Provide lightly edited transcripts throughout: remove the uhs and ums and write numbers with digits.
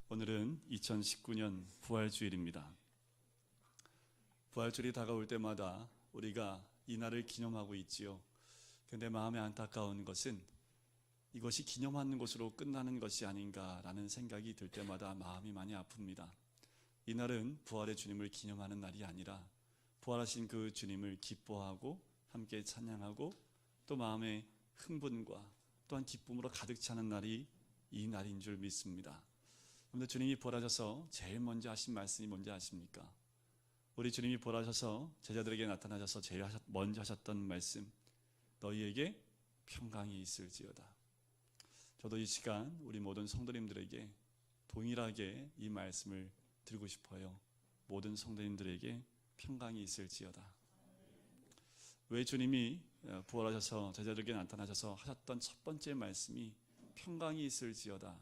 오늘은 2019년 부활주일입니다. 부활주일이 다가올 때마다 우리가 이 날을 기념하고 있지요. 그런데 마음에 안타까운 것은 이것이 기념하는 것으로 끝나는 것이 아닌가라는 생각이 들 때마다 마음이 많이 아픕니다. 이 날은 부활의 주님을 기념하는 날이 아니라 부활하신 그 주님을 기뻐하고 함께 찬양하고 또 마음의 흥분과 또한 기쁨으로 가득 차는 날이 이 날인 줄 믿습니다. 그런데 주님이 부활하셔서 제일 먼저 하신 말씀이 뭔지 아십니까? 우리 주님이 부활하셔서 제자들에게 나타나셔서 제일 먼저 하셨던 말씀, 너희에게 평강이 있을지어다. 저도 이 시간 우리 모든 성도님들에게 동일하게 이 말씀을 드리고 싶어요. 모든 성도님들에게 평강이 있을지어다. 왜 주님이 부활하셔서 제자들에게 나타나셔서 하셨던 첫 번째 말씀이 평강이 있을지어다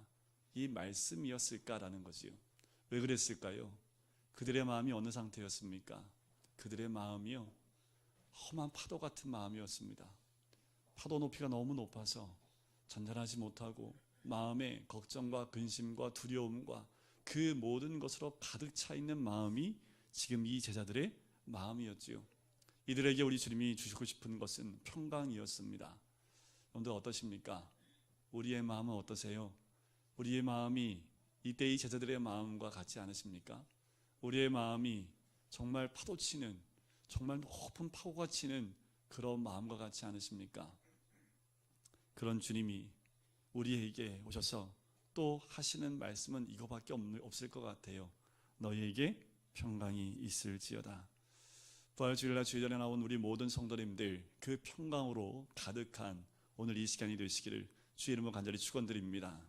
이 말씀이었을까라는 거지요. 왜 그랬을까요? 그들의 마음이 어느 상태였습니까? 그들의 마음이요, 험한 파도 같은 마음이었습니다. 파도 높이가 너무 높아서 잔잔하지 못하고 마음에 걱정과 근심과 두려움과 그 모든 것으로 가득 차 있는 마음이 지금 이 제자들의 마음이었지요. 이들에게 우리 주님이 주시고 싶은 것은 평강이었습니다. 여러분들 어떠십니까? 우리의 마음은 어떠세요? 우리의 마음이 이때 이 제자들의 마음과 같지 않으십니까? 우리의 마음이 정말 파도치는, 정말 높은 파고가 치는 그런 마음과 같지 않으십니까? 그런 주님이 우리에게 오셔서 또 하시는 말씀은 이거밖에 없을 것 같아요. 너희에게 평강이 있을지어다. 부활주일날 주일전에 나온 우리 모든 성도님들 그 평강으로 가득한 오늘 이 시간이 되시기를 주의 이름으로 간절히 축원드립니다.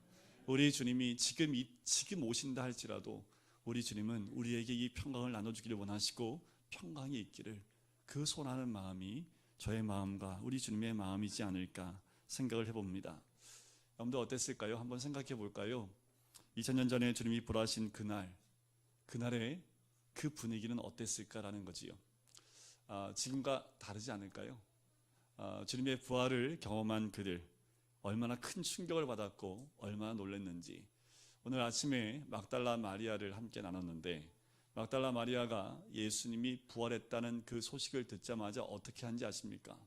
우리 주님이 지금 오신다 할지라도 우리 주님은 우리에게 이 평강을 나눠주기를 원하시고 평강이 있기를 그 소원하는 마음이 저의 마음과 우리 주님의 마음이지 않을까 생각을 해봅니다. 여러분들 어땠을까요? 한번 생각해 볼까요? 2000년 전에 주님이 부활하신 그날의 그 분위기는 어땠을까라는 거지요. 지금과 다르지 않을까요? 주님의 부활을 경험한 그들 얼마나 큰 충격을 받았고 얼마나 놀랐는지 오늘 아침에 막달라 마리아를 함께 나눴는데 막달라 마리아가 예수님이 부활했다는 그 소식을 듣자마자 어떻게 한지 아십니까?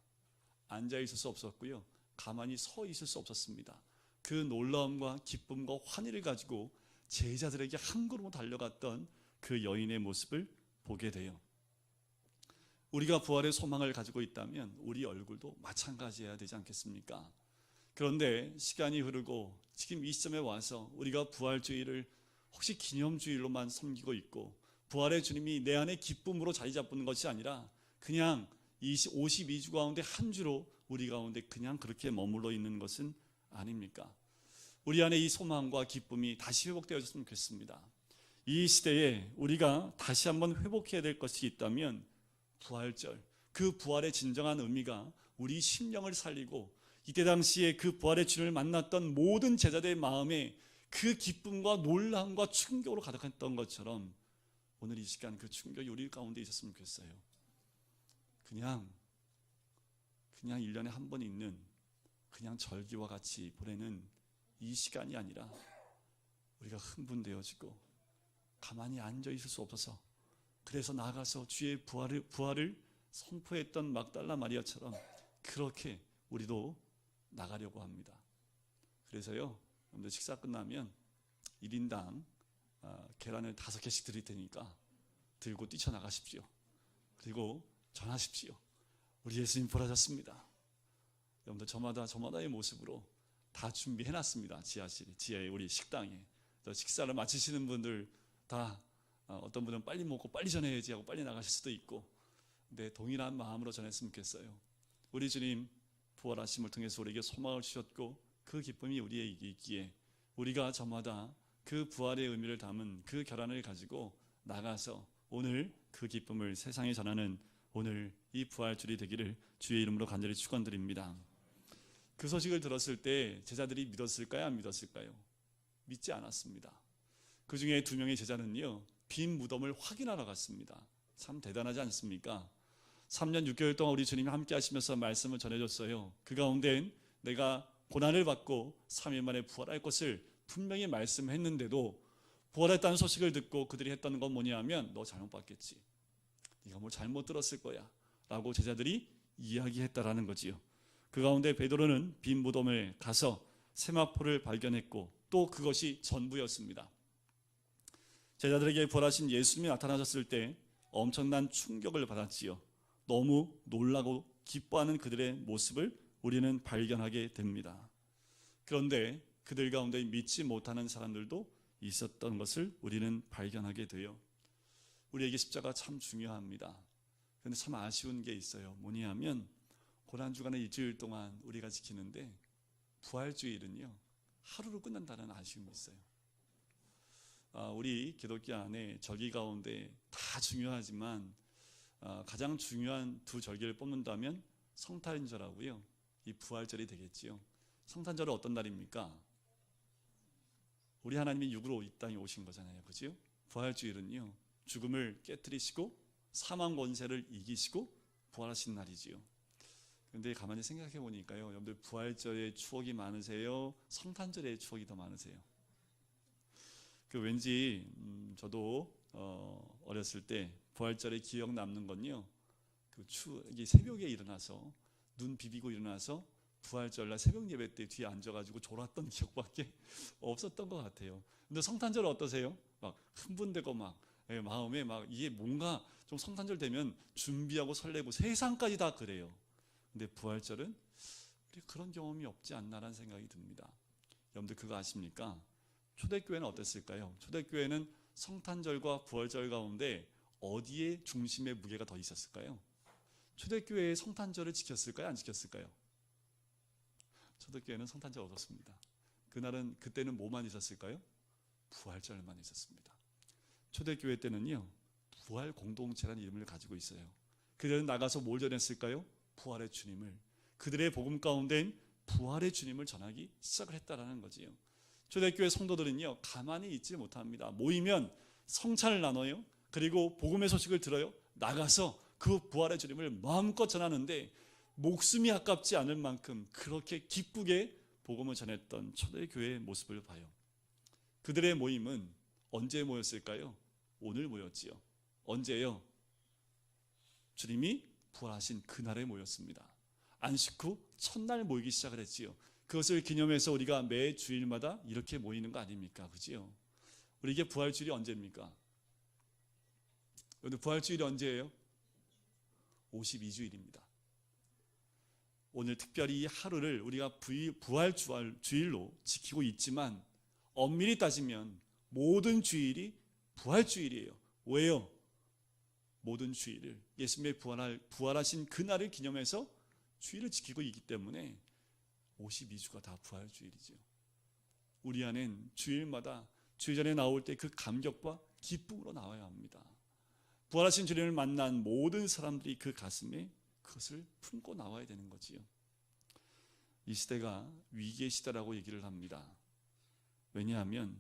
앉아 있을 수 없었고요, 가만히 서 있을 수 없었습니다. 그 놀라움과 기쁨과 환희를 가지고 제자들에게 한 걸음으로 달려갔던 그 여인의 모습을 보게 돼요. 우리가 부활의 소망을 가지고 있다면 우리 얼굴도 마찬가지여야 되지 않겠습니까? 그런데 시간이 흐르고 지금 이 시점에 와서 우리가 부활주의를 혹시 기념주일로만 섬기고 있고 부활의 주님이 내 안에 기쁨으로 자리 잡는 것이 아니라 그냥 52주 가운데 한 주로 우리 가운데 그냥 그렇게 머물러 있는 것은 아닙니까? 우리 안에 이 소망과 기쁨이 다시 회복되어졌으면 좋겠습니다. 이 시대에 우리가 다시 한번 회복해야 될 것이 있다면 부활절, 그 부활의 진정한 의미가 우리 심령을 살리고 이때 당시에 그 부활의 주님을 만났던 모든 제자들의 마음에 그 기쁨과 놀람과 충격으로 가득했던 것처럼 오늘 이 시간 그 충격이 우리 가운데 있었으면 좋겠어요. 그냥 1년에 한 번 있는 그냥 절기와 같이 보내는 이 시간이 아니라 우리가 흥분되어지고 가만히 앉아 있을 수 없어서 그래서 나가서 주의 부활을 선포했던 막달라 마리아처럼 그렇게 우리도 나가려고 합니다. 그래서요, 여러분들 식사 끝나면 1인당 계란을 5개씩 드릴 테니까 들고 뛰쳐나가십시오. 그리고 전하십시오. 우리 예수님 부활하셨습니다. 여러분들 저마다의 모습으로 다 준비해놨습니다. 지하에 우리 식당에 식사를 마치시는 분들 다 어떤 분은 빨리 먹고 빨리 전해야지 하고 빨리 나가실 수도 있고, 근데 동일한 마음으로 전했으면 좋겠어요. 우리 주님 부활하심을 통해서 우리에게 소망을 주셨고 그 기쁨이 우리에게 있기에 우리가 저마다 그 부활의 의미를 담은 그 결단을 가지고 나가서 오늘 그 기쁨을 세상에 전하는 오늘 이 부활주일이 되기를 주의 이름으로 간절히 축원드립니다. 그 소식을 들었을 때 제자들이 믿었을까요? 안 믿었을까요? 믿지 않았습니다. 그 중에 2명의 제자는요, 빈 무덤을 확인하러 갔습니다. 참 대단하지 않습니까? 3년 6개월 동안 우리 주님이 함께 하시면서 말씀을 전해줬어요. 그 가운데 내가 고난을 받고 3일 만에 부활할 것을 분명히 말씀했는데도 부활했다는 소식을 듣고 그들이 했던 건 뭐냐면, 너 잘못 봤겠지, 네가 뭘 잘못 들었을 거야 라고 제자들이 이야기했다라는 거지요. 그 가운데 베드로는 빈 무덤에 가서 세마포를 발견했고 또 그것이 전부였습니다. 제자들에게 부활하신 예수님이 나타나셨을 때 엄청난 충격을 받았지요. 너무 놀라고 기뻐하는 그들의 모습을 우리는 발견하게 됩니다. 그런데 그들 가운데 믿지 못하는 사람들도 있었던 것을 우리는 발견하게 돼요. 우리에게 십자가 참 중요합니다. 그런데 참 아쉬운 게 있어요. 뭐냐면 고난주간의 일주일 동안 우리가 지키는데 부활주일은요, 하루로 끝난다는 아쉬움이 있어요. 우리 기독교 안에 절기 가운데 다 중요하지만 가장 중요한 2절기를 뽑는다면 성탄절하고요, 이 부활절이 되겠지요. 성탄절은 어떤 날입니까? 우리 하나님이 육으로 이 땅에 오신 거잖아요, 그죠? 부활주일은요, 죽음을 깨뜨리시고 사망 권세를 이기시고 부활하신 날이지요. 그런데 가만히 생각해 보니까요, 여러분들 부활절의 추억이 많으세요? 성탄절의 추억이 더 많으세요? 왠지 저도 어렸을 때 부활절에 기억 남는 건요, 이게 새벽에 일어나서 눈 비비고 일어나서 부활절날 새벽 예배 때 뒤에 앉아가지고 졸았던 기억밖에 없었던 것 같아요. 근데 성탄절 어떠세요? 막 흥분되고 막 마음에 막 이게 뭔가 좀 성탄절 되면 준비하고 설레고 세상까지 다 그래요. 근데 부활절은 우리 그런 경험이 없지 않나라는 생각이 듭니다. 여러분들 그거 아십니까? 초대교회는 어땠을까요? 초대교회는 성탄절과 부활절 가운데 어디에 중심의 무게가 더 있었을까요? 초대교회의 성탄절을 지켰을까요? 안 지켰을까요? 초대교회는 성탄절 없었습니다. 그때는 뭐만 있었을까요? 부활절만 있었습니다. 초대교회 때는요, 부활 공동체라는 이름을 가지고 있어요. 그들은 나가서 뭘 전했을까요? 부활의 주님을, 그들의 복음 가운데인 부활의 주님을 전하기 시작을 했다라는 거지요. 초대교회 성도들은요, 가만히 있지 못합니다. 모이면 성찬을 나눠요. 그리고 복음의 소식을 들어요. 나가서 그 부활의 주님을 마음껏 전하는데 목숨이 아깝지 않을 만큼 그렇게 기쁘게 복음을 전했던 초대교회의 모습을 봐요. 그들의 모임은 언제 모였을까요? 오늘 모였지요. 언제요? 주님이 부활하신 그날에 모였습니다. 안식 후 첫날 모이기 시작을 했지요. 그것을 기념해서 우리가 매 주일마다 이렇게 모이는 거 아닙니까? 그지요? 우리에게 부활주일이 언제입니까? 오늘 부활주일이 언제예요? 52주일입니다. 오늘 특별히 이 하루를 우리가 부활주일로 지키고 있지만 엄밀히 따지면 모든 주일이 부활주일이에요. 왜요? 모든 주일을 예수님의 부활하신 그날을 기념해서 주일을 지키고 있기 때문에 52주가 다 부활주일이죠. 우리 안엔 주일마다 주일전에 나올 때 그 감격과 기쁨으로 나와야 합니다. 부활하신 주님을 만난 모든 사람들이 그 가슴에 그것을 품고 나와야 되는 거지요. 이 시대가 위기의 시대라고 얘기를 합니다. 왜냐하면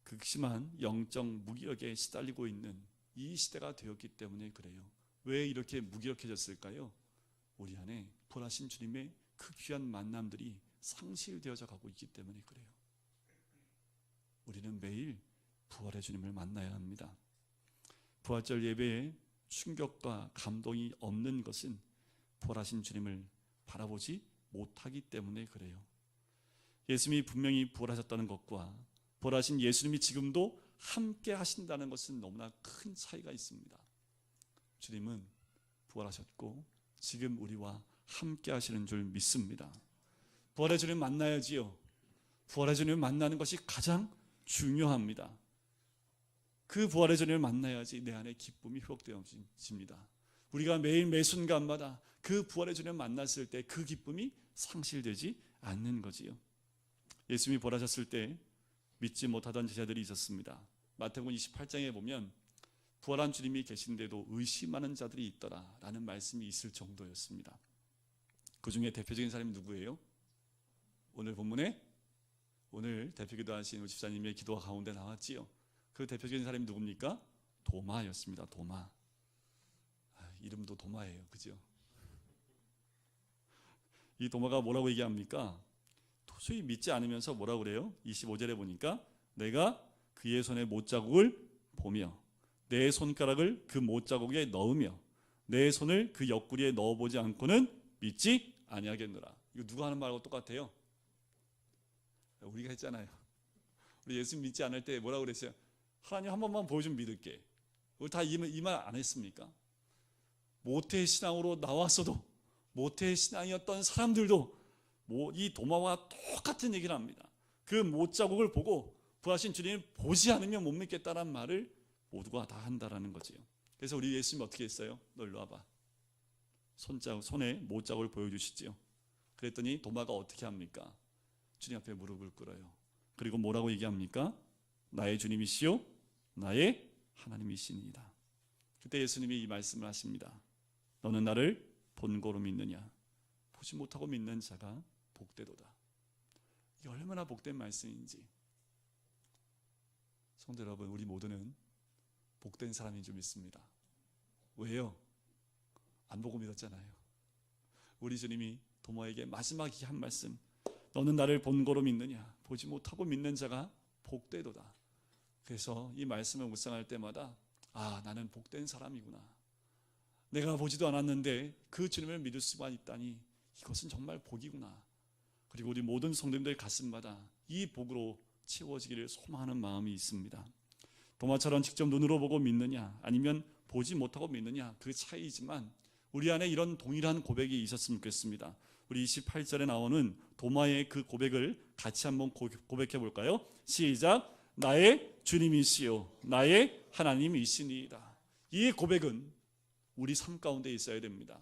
극심한 영적 무기력에 시달리고 있는 이 시대가 되었기 때문에 그래요. 왜 이렇게 무기력해졌을까요? 우리 안에 부활하신 주님의 그 귀한 만남들이 상실되어져 가고 있기 때문에 그래요. 우리는 매일 부활의 주님을 만나야 합니다. 부활절 예배에 충격과 감동이 없는 것은 부활하신 주님을 바라보지 못하기 때문에 그래요. 예수님이 분명히 부활하셨다는 것과 부활하신 예수님이 지금도 함께 하신다는 것은 너무나 큰 차이가 있습니다. 주님은 부활하셨고 지금 우리와 함께 하시는 줄 믿습니다. 부활의 주님 만나야지요. 부활의 주님을 만나는 것이 가장 중요합니다. 그 부활의 주님을 만나야지 내 안에 기쁨이 회복되어집니다. 우리가 매일 매 순간마다 그 부활의 주님을 만났을 때 그 기쁨이 상실되지 않는 거지요. 예수님이 부활하셨을 때 믿지 못하던 제자들이 있었습니다. 마태복음 28장에 보면 부활한 주님이 계신데도 의심하는 자들이 있더라 라는 말씀이 있을 정도였습니다. 그 중에 대표적인 사람이 누구예요? 오늘 본문에 오늘 대표기도 하신 우리 집사님의 기도가 가운데 나왔지요. 그 대표적인 사람이 누굽니까? 도마였습니다. 도마. 이름도 도마예요. 그죠? 이 도마가 뭐라고 얘기합니까? 도저히 믿지 않으면서 뭐라고 그래요? 25절에 보니까 내가 그의 손에 못자국을 보며 내 손가락을 그 못자국에 넣으며 내 손을 그 옆구리에 넣어보지 않고는 믿지 아니하겠노라. 이거 누가 하는 말하고 똑같아요? 우리가 했잖아요. 우리 예수 믿지 않을 때 뭐라고 그랬어요? 하나님 한 번만 보여주면 믿을게. 우리 다 이 말 안 했습니까? 모태 신앙으로 나왔어도 모태 신앙이었던 사람들도 이 도마와 똑같은 얘기를 합니다. 그 못자국을 보고 부하신 주님 보지 않으면 못 믿겠다는 말을 모두가 다 한다라는 거지요. 그래서 우리 예수님 어떻게 했어요? 너 일로 와봐. 손에 못자국을 보여주시지요. 그랬더니 도마가 어떻게 합니까? 주님 앞에 무릎을 꿇어요. 그리고 뭐라고 얘기합니까? 나의 주님이시요 나의 하나님이시니이다. 그때 예수님이 이 말씀을 하십니다. 너는 나를 본고로 믿느냐? 보지 못하고 믿는 자가 복되도다. 이게 얼마나 복된 말씀인지. 성도 여러분, 우리 모두는 복된 사람인 줄 믿습니다. 왜요? 안 보고 믿었잖아요. 우리 주님이 도마에게 마지막 한 말씀, 너는 나를 본고로 믿느냐? 보지 못하고 믿는 자가 복되도다. 그래서 이 말씀을 묵상할 때마다 나는 복된 사람이구나. 내가 보지도 않았는데 그 주님을 믿을 수가 있다니 이것은 정말 복이구나. 그리고 우리 모든 성도님들 가슴마다 이 복으로 채워지기를 소망하는 마음이 있습니다. 도마처럼 직접 눈으로 보고 믿느냐 아니면 보지 못하고 믿느냐 그 차이지만 우리 안에 이런 동일한 고백이 있었으면 좋겠습니다. 우리 28절에 나오는 도마의 그 고백을 같이 한번 고백해 볼까요? 시작. 나의 주님이시요 나의 하나님이시니이다. 이 고백은 우리 삶 가운데 있어야 됩니다.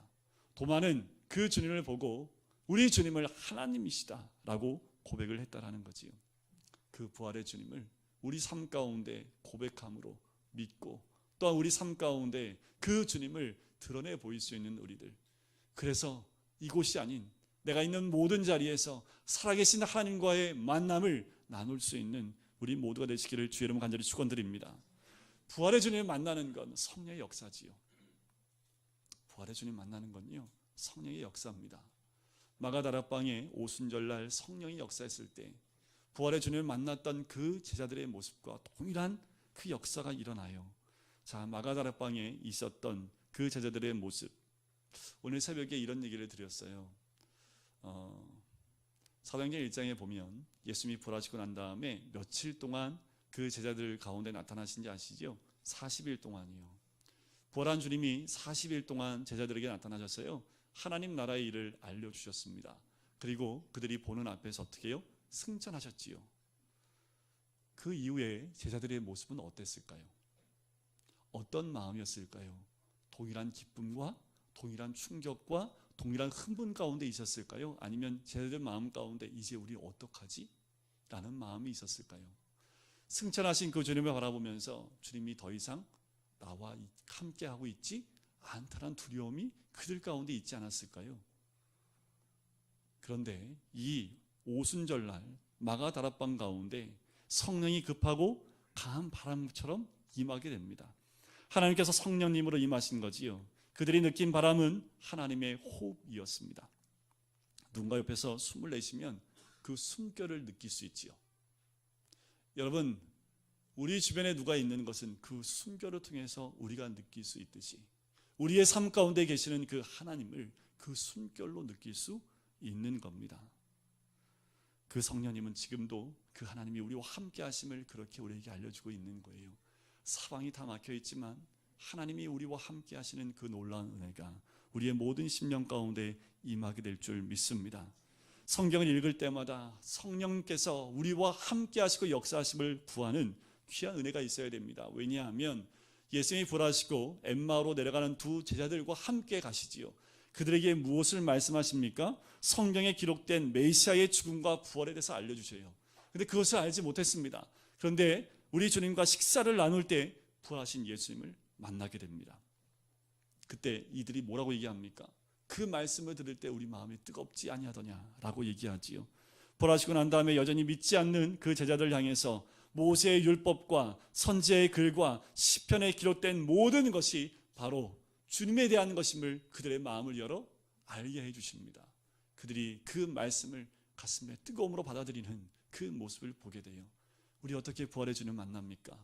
도마는 그 주님을 보고 우리 주님을 하나님이시다라고 고백을 했다라는 거지요. 그 부활의 주님을 우리 삶 가운데 고백함으로 믿고 또한 우리 삶 가운데 그 주님을 드러내 보일 수 있는 우리들. 그래서 이곳이 아닌 내가 있는 모든 자리에서 살아계신 하나님과의 만남을 나눌 수 있는 우리 모두가 되시기를 주의 이름으로 간절히 축원드립니다. 부활의 주님을 만나는 건 성령의 역사지요. 부활의 주님 만나는 건요 성령의 역사입니다. 마가다락방에 오순절날 성령이 역사했을 때 부활의 주님을 만났던 그 제자들의 모습과 동일한 그 역사가 일어나요. 자, 마가다락방에 있었던 그 제자들의 모습, 오늘 새벽에 이런 얘기를 드렸어요. 사도행전 1장에 보면 예수님이 부활하시고 난 다음에 며칠 동안 그 제자들 가운데 나타나신지 아시죠? 40일 동안이요. 부활한 주님이 40일 동안 제자들에게 나타나셨어요. 하나님 나라의 일을 알려주셨습니다. 그리고 그들이 보는 앞에서 어떻게 해요? 승천하셨지요. 그 이후에 제자들의 모습은 어땠을까요? 어떤 마음이었을까요? 동일한 기쁨과 동일한 충격과 동일한 흥분 가운데 있었을까요? 아니면 제자들 마음 가운데 이제 우리 어떡하지? 라는 마음이 있었을까요? 승천하신 그 주님을 바라보면서 주님이 더 이상 나와 함께하고 있지 않다는 두려움이 그들 가운데 있지 않았을까요? 그런데 이 오순절날 마가다락방 가운데 성령이 급하고 강한 바람처럼 임하게 됩니다. 하나님께서 성령님으로 임하신 거지요. 그들이 느낀 바람은 하나님의 호흡이었습니다. 누군가 옆에서 숨을 내쉬면 그 숨결을 느낄 수 있지요. 여러분, 우리 주변에 누가 있는 것은 그 숨결을 통해서 우리가 느낄 수 있듯이 우리의 삶 가운데 계시는 그 하나님을 그 숨결로 느낄 수 있는 겁니다. 그 성령님은 지금도 그 하나님이 우리와 함께 하심을 그렇게 우리에게 알려주고 있는 거예요. 사방이 다 막혀 있지만 하나님이 우리와 함께 하시는 그 놀라운 은혜가 우리의 모든 심령 가운데 임하게 될 줄 믿습니다. 성경을 읽을 때마다 성령께서 우리와 함께 하시고 역사하심을 구하는 귀한 은혜가 있어야 됩니다. 왜냐하면 예수님이 부활하시고 엠마오로 내려가는 두 제자들과 함께 가시지요. 그들에게 무엇을 말씀하십니까? 성경에 기록된 메시아의 죽음과 부활에 대해서 알려주셔요. 그런데 그것을 알지 못했습니다. 그런데 우리 주님과 식사를 나눌 때 부활하신 예수님을 만나게 됩니다. 그때 이들이 뭐라고 얘기합니까? 그 말씀을 들을 때 우리 마음이 뜨겁지 아니하더냐라고 얘기하지요. 부활하시고 난 다음에 여전히 믿지 않는 그 제자들 향해서 모세의 율법과 선지자의 글과 시편에 기록된 모든 것이 바로 주님에 대한 것임을 그들의 마음을 열어 알게 해주십니다. 그들이 그 말씀을 가슴에 뜨거움으로 받아들이는 그 모습을 보게 돼요. 우리 어떻게 부활의 주님 만납니까?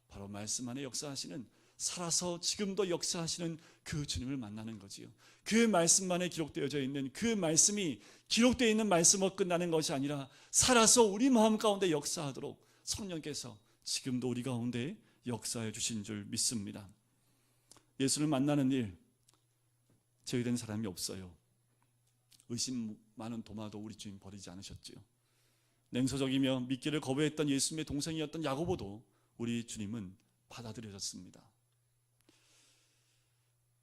바로 말씀 안에 역사하시는, 살아서 지금도 역사하시는 그 주님을 만나는 거지요. 그 말씀만에 기록되어져 있는 그 말씀이 기록되어 있는 말씀으로 끝나는 것이 아니라 살아서 우리 마음 가운데 역사하도록 성령께서 지금도 우리 가운데 역사해 주신 줄 믿습니다. 예수를 만나는 일 제외된 사람이 없어요. 의심 많은 도마도 우리 주님 버리지 않으셨지요. 냉소적이며 믿기를 거부했던 예수님의 동생이었던 야고보도 우리 주님은 받아들여졌습니다.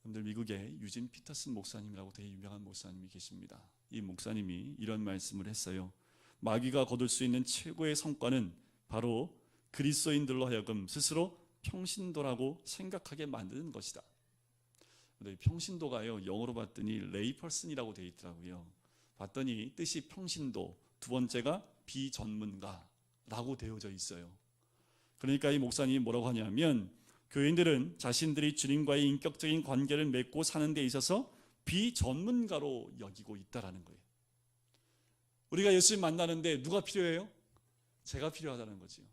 여러분들, 미국에 유진 피터슨 목사님이라고 되게 유명한 목사님이 계십니다. 이 목사님이 이런 말씀을 했어요. 마귀가 거둘 수 있는 최고의 성과는 바로 그리스도인들로 하여금 스스로 평신도라고 생각하게 만드는 것이다. 평신도가요, 영어로 봤더니 레이펄슨이라고 되어 있더라고요. 봤더니 뜻이 평신도, 두 번째가 비전문가라고 되어져 있어요. 그러니까 이 목사님이 뭐라고 하냐면, 교인들은 자신들이 주님과의 인격적인 관계를 맺고 사는 데 있어서 비전문가로 여기고 있다라는 거예요. 우리가 예수님 만나는데 누가 필요해요? 제가 필요하다는 거지요.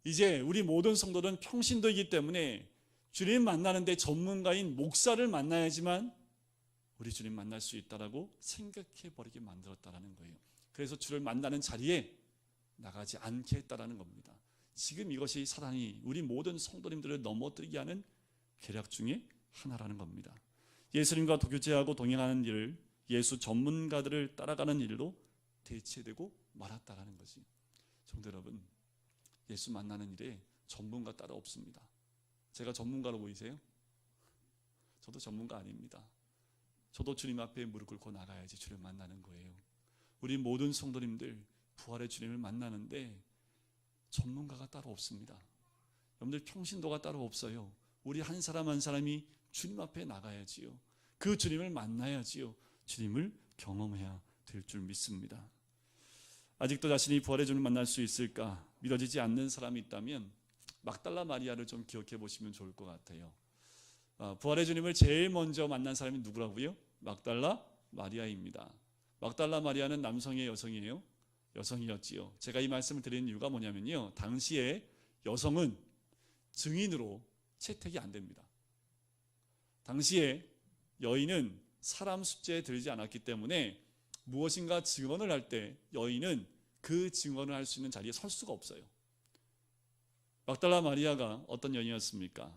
이제 우리 모든 성도는 평신도이기 때문에 주님 만나는데 전문가인 목사를 만나야지만 우리 주님 만날 수 있다라고 생각해 버리게 만들었다라는 거예요. 그래서 주를 만나는 자리에 나가지 않게 했다라는 겁니다. 지금 이것이 사단이 우리 모든 성도님들을 넘어뜨리게 하는 계략 중에 하나라는 겁니다. 예수님과 도교제하고 동행하는 일을 예수 전문가들을 따라가는 일로 대체되고 말았다라는 거지. 성도 여러분, 예수 만나는 일에 전문가 따로 없습니다. 제가 전문가로 보이세요? 저도 전문가 아닙니다. 저도 주님 앞에 무릎 꿇고 나가야지 주를 만나는 거예요. 우리 모든 성도님들 부활의 주님을 만나는데 전문가가 따로 없습니다. 여러분들, 평신도가 따로 없어요. 우리 한 사람 한 사람이 주님 앞에 나가야지요. 그 주님을 만나야지요. 주님을 경험해야 될 줄 믿습니다. 아직도 자신이 부활의 주님을 만날 수 있을까 믿어지지 않는 사람이 있다면 막달라 마리아를 좀 기억해 보시면 좋을 것 같아요. 부활의 주님을 제일 먼저 만난 사람이 누구라고요? 막달라 마리아입니다. 막달라 마리아는 남성이에요, 여성이에요? 여성이었지요. 제가 이 말씀을 드리는 이유가 뭐냐면요, 당시에 여성은 증인으로 채택이 안 됩니다. 당시에 여인은 사람 숫자에 들지 않았기 때문에 무엇인가 증언을 할 때 여인은 그 증언을 할 수 있는 자리에 설 수가 없어요. 막달라 마리아가 어떤 여인이었습니까?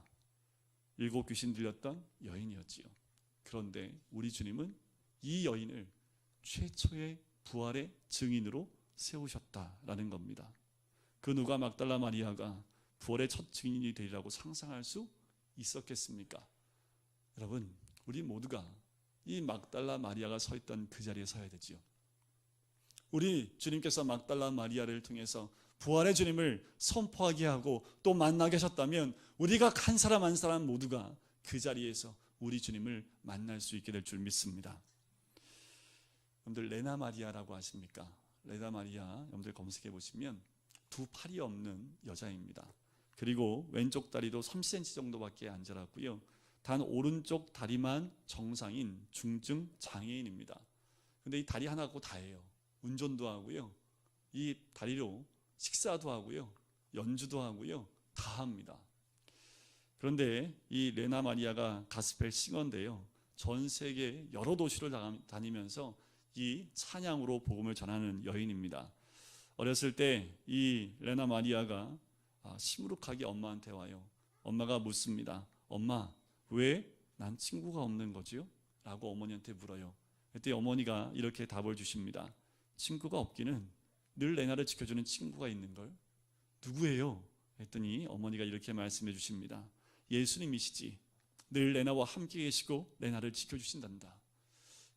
7 귀신 들렸던 여인이었지요. 그런데 우리 주님은 이 여인을 최초의 부활의 증인으로 세우셨다라는 겁니다. 그 누가 막달라 마리아가 부활의 첫 증인이 되리라고 상상할 수 있었겠습니까? 여러분, 우리 모두가 이 막달라 마리아가 서 있던 그 자리에 서야 되지요. 우리 주님께서 막달라 마리아를 통해서 부활의 주님을 선포하게 하고 또 만나게 하셨다면 우리가 한 사람 한 사람 모두가 그 자리에서 우리 주님을 만날 수 있게 될 줄 믿습니다. 여러분들, 레나 마리아라고 아십니까? 레나 마리아 여러분들 검색해 보시면 두 팔이 없는 여자입니다. 그리고 왼쪽 다리도 3cm 정도밖에 안 자랐고요. 단 오른쪽 다리만 정상인 중증 장애인입니다. 근데 이 다리 하나 갖고 다 해요. 운전도 하고요, 이 다리로 식사도 하고요, 연주도 하고요, 다 합니다. 그런데 이 레나 마리아가 가스펠 싱어인데요, 전 세계 여러 도시를 다니면서 이 찬양으로 복음을 전하는 여인입니다. 어렸을 때 이 레나 마리아가 시무룩하게 엄마한테 와요. 엄마가 묻습니다. 엄마, 왜 난 친구가 없는 거지요? 라고 어머니한테 물어요. 그때 어머니가 이렇게 답을 주십니다. 친구가 없기는 늘 레나를 지켜주는 친구가 있는걸. 누구예요? 했더니 어머니가 이렇게 말씀해 주십니다. 예수님이시지. 늘 레나와 함께 계시고 레나를 지켜주신단다.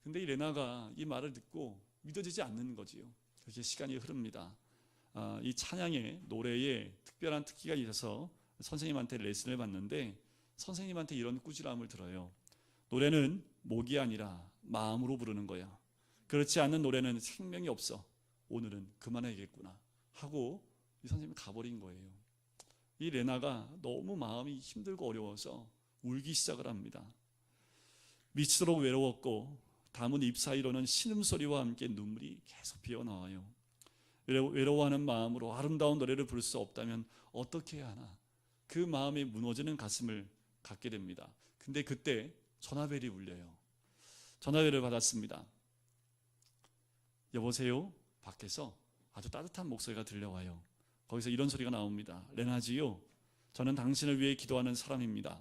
근데 이 레나가 이 말을 듣고 믿어지지 않는 거지요. 그렇게 시간이 흐릅니다. 이 찬양의 노래에 특별한 특기가 있어서 선생님한테 레슨을 받는데 선생님한테 이런 꾸지람을 들어요. 노래는 목이 아니라 마음으로 부르는 거야. 그렇지 않은 노래는 생명이 없어. 오늘은 그만해야겠구나 하고 이 선생님이 가버린 거예요. 이 레나가 너무 마음이 힘들고 어려워서 울기 시작을 합니다. 미치도록 외로웠고 담은 입 사이로는 신음소리와 함께 눈물이 계속 피어나와요. 외로워하는 마음으로 아름다운 노래를 부를 수 없다면 어떻게 해야 하나, 그 마음에 무너지는 가슴을 갖게 됩니다. 근데 그때 전화벨이 울려요. 전화벨을 받았습니다. 여보세요? 밖에서 아주 따뜻한 목소리가 들려와요. 거기서 이런 소리가 나옵니다. 레나지요, 저는 당신을 위해 기도하는 사람입니다.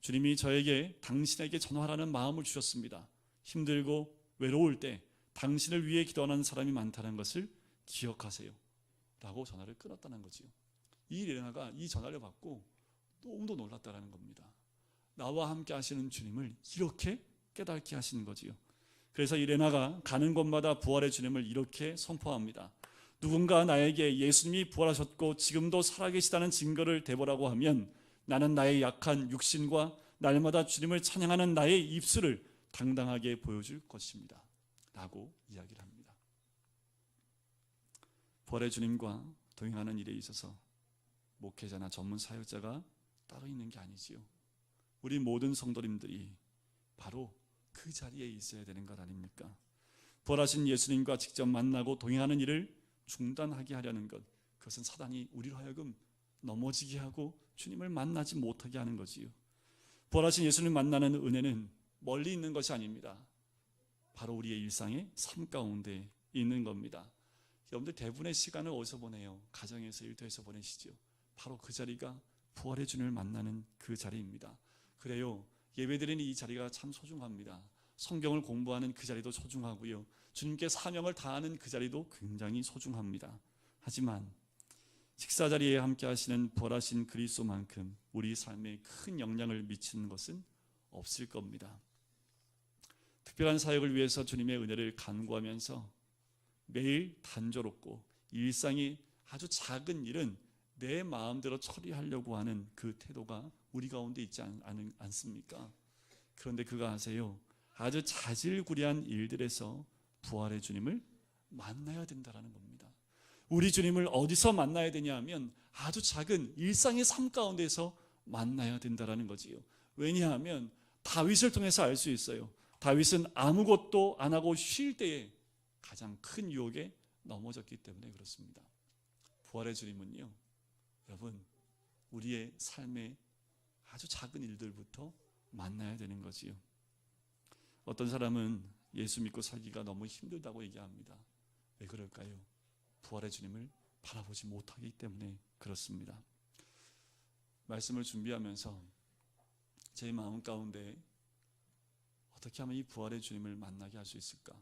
주님이 저에게 당신에게 전화하라는 마음을 주셨습니다. 힘들고 외로울 때 당신을 위해 기도하는 사람이 많다는 것을 기억하세요. 라고 전화를 끊었다는 거지요. 이 레나가 이 전화를 받고 너무도 놀랐다는 겁니다. 나와 함께 하시는 주님을 이렇게 깨닫게 하시는 거지요. 그래서 이 레나가 가는 곳마다 부활의 주님을 이렇게 선포합니다. 누군가 나에게 예수님이 부활하셨고 지금도 살아계시다는 증거를 대보라고 하면 나는 나의 약한 육신과 날마다 주님을 찬양하는 나의 입술을 당당하게 보여줄 것입니다. 라고 이야기를 합니다. 부활의 주님과 동행하는 일에 있어서 목회자나 전문 사역자가 따로 있는 게 아니지요. 우리 모든 성도님들이 바로 그 자리에 있어야 되는 것 아닙니까? 부활하신 예수님과 직접 만나고 동행하는 일을 중단하게 하려는 것, 그것은 사단이 우리로 하여금 넘어지게 하고 주님을 만나지 못하게 하는 거지요. 부활하신 예수님을 만나는 은혜는 멀리 있는 것이 아닙니다. 바로 우리의 일상의 삶 가운데 있는 겁니다. 여러분들 대부분의 시간을 어디서 보내요? 가정에서, 일터에서 보내시죠. 바로 그 자리가 부활의 주님을 만나는 그 자리입니다. 그래요, 예배드리는 이 자리가 참 소중합니다. 성경을 공부하는 그 자리도 소중하고요, 주님께 사명을 다하는 그 자리도 굉장히 소중합니다. 하지만 식사 자리에 함께 하시는 부활하신 그리스도만큼 우리 삶에 큰 영향을 미치는 것은 없을 겁니다. 특별한 사역을 위해서 주님의 은혜를 간구하면서 매일 단조롭고 일상이 아주 작은 일은 내 마음대로 처리하려고 하는 그 태도가 우리 가운데 있지 않습니까? 그런데 그거 아세요? 아주 자질구레한 일들에서 부활의 주님을 만나야 된다는 겁니다. 우리 주님을 어디서 만나야 되냐 하면 아주 작은 일상의 삶 가운데서 만나야 된다는 거지요. 왜냐하면 다윗을 통해서 알 수 있어요. 다윗은 아무것도 안 하고 쉴 때에 가장 큰 유혹에 넘어졌기 때문에 그렇습니다. 부활의 주님은요, 여러분, 우리의 삶의 아주 작은 일들부터 만나야 되는 거지요. 어떤 사람은 예수 믿고 살기가 너무 힘들다고 얘기합니다. 왜 그럴까요? 부활의 주님을 바라보지 못하기 때문에 그렇습니다. 말씀을 준비하면서 제 마음 가운데 어떻게 하면 이 부활의 주님을 만나게 할 수 있을까?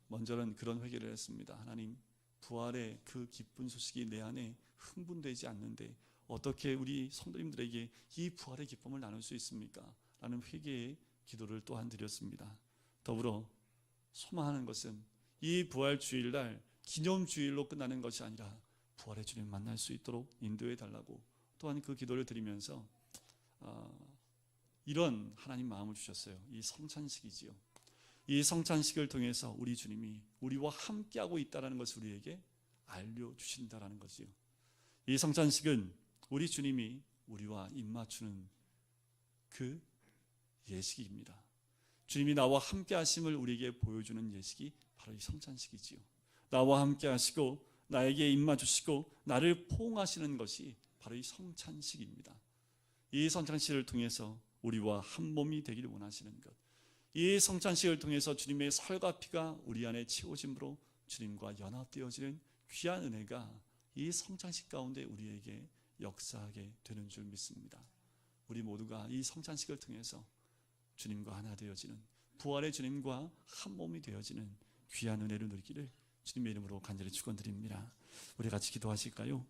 먼저는 그런 회개를 했습니다. 하나님, 부활의 그 기쁜 소식이 내 안에 흥분되지 않는데 어떻게 우리 성도님들에게 이 부활의 기쁨을 나눌 수 있습니까? 라는 회개의 기도를 또한 드렸습니다. 더불어 소망하는 것은 이 부활 주일날 기념주일로 끝나는 것이 아니라 부활의 주님 만날 수 있도록 인도해 달라고 또한 그 기도를 드리면서 이런 하나님 마음을 주셨어요. 이 성찬식이지요. 이 성찬식을 통해서 우리 주님이 우리와 함께하고 있다는 것을 우리에게 알려주신다는 거지요. 이 성찬식은 우리 주님이 우리와 입맞추는 그 예식입니다. 주님이 나와 함께 하심을 우리에게 보여주는 예식이 바로 이 성찬식이지요. 나와 함께 하시고 나에게 입맞추시고 나를 포옹하시는 것이 바로 이 성찬식입니다. 이 성찬식을 통해서 우리와 한 몸이 되기를 원하시는 것, 이 성찬식을 통해서 주님의 살과 피가 우리 안에 채워짐으로 주님과 연합되어지는 귀한 은혜가 이 성찬식 가운데 우리에게 역사하게 되는 줄 믿습니다. 우리 모두가 이 성찬식을 통해서 주님과 하나 되어지는, 부활의 주님과 한 몸이 되어지는 귀한 은혜를 누리기를 주님의 이름으로 간절히 축원드립니다. 우리 같이 기도하실까요?